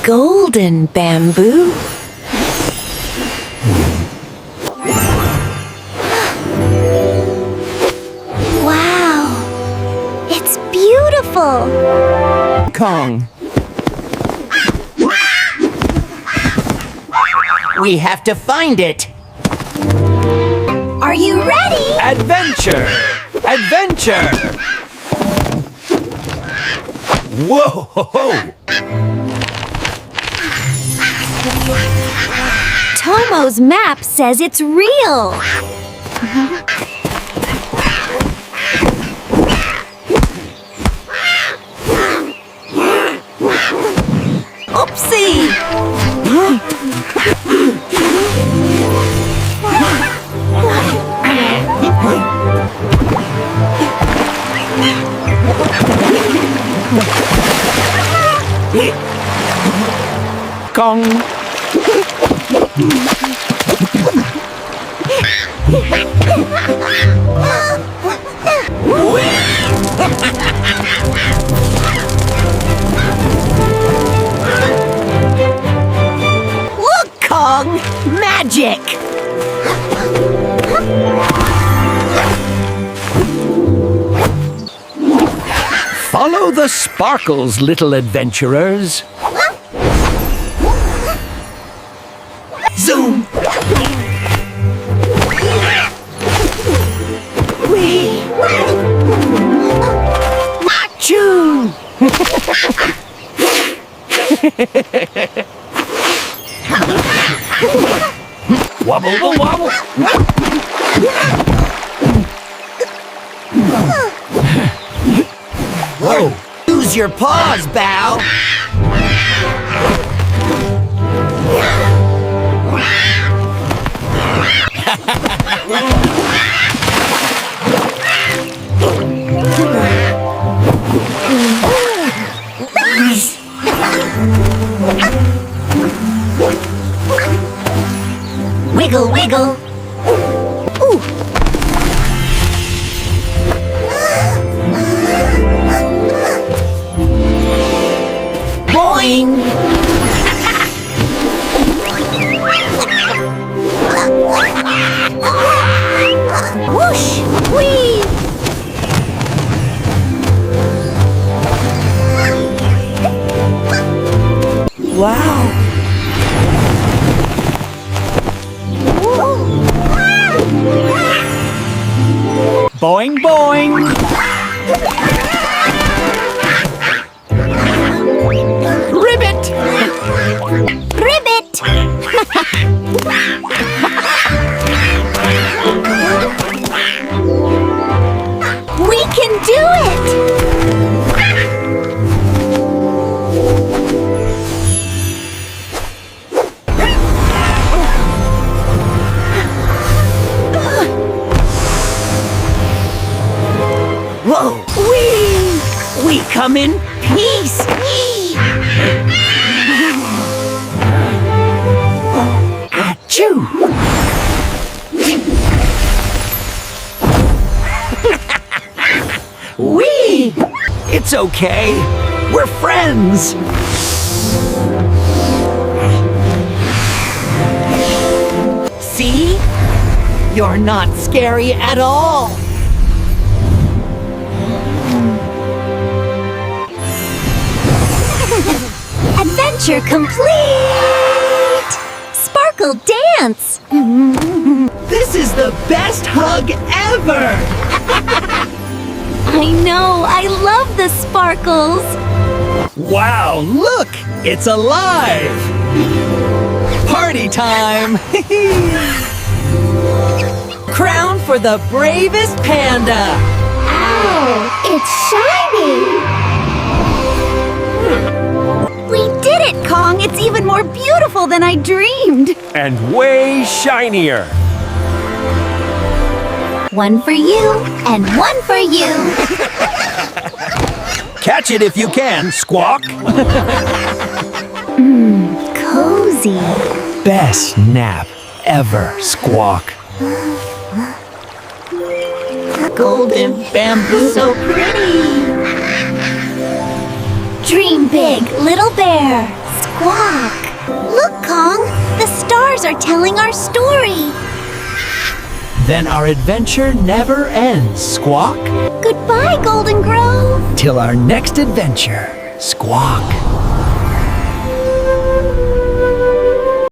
golden bamboo. Wow, it's beautiful. Kong. We have to find it. Are you ready? Adventure! Adventure! Whoa! Ho, ho. Tomo's map says it's real. Oopsie! Kong. Look, Kong! Magic! Follow the sparkles, little adventurers. Zoom! Whee! Achoo! Wobble the wobble! Whoa! Use your paws, Bao! Wiggle, wiggle. Ooh. Boing! Whoosh! Whee! Wow! Boing, boing! Ribbit! Ribbit! We can do it! Whoa! Whee! We come in peace! Achoo! Whee! It's okay. We're friends. See? You're not scary at all. Adventure complete! Sparkle dance! This is the best hug ever! I know, I love the sparkles! Wow, look! It's alive! Party time! Crown for the bravest panda! Ow! It's shiny! We did it, Kong! It's even more beautiful than I dreamed! And way shinier. One for you, and one for you! Catch it if you can, Squawk! Cozy! Best nap ever, Squawk. Golden bamboo. So pretty! Dream big, little bear! Squawk! Look, Kong! The stars are telling our story! Then our adventure never ends, Squawk. Goodbye, Golden Grove! Till our next adventure, Squawk.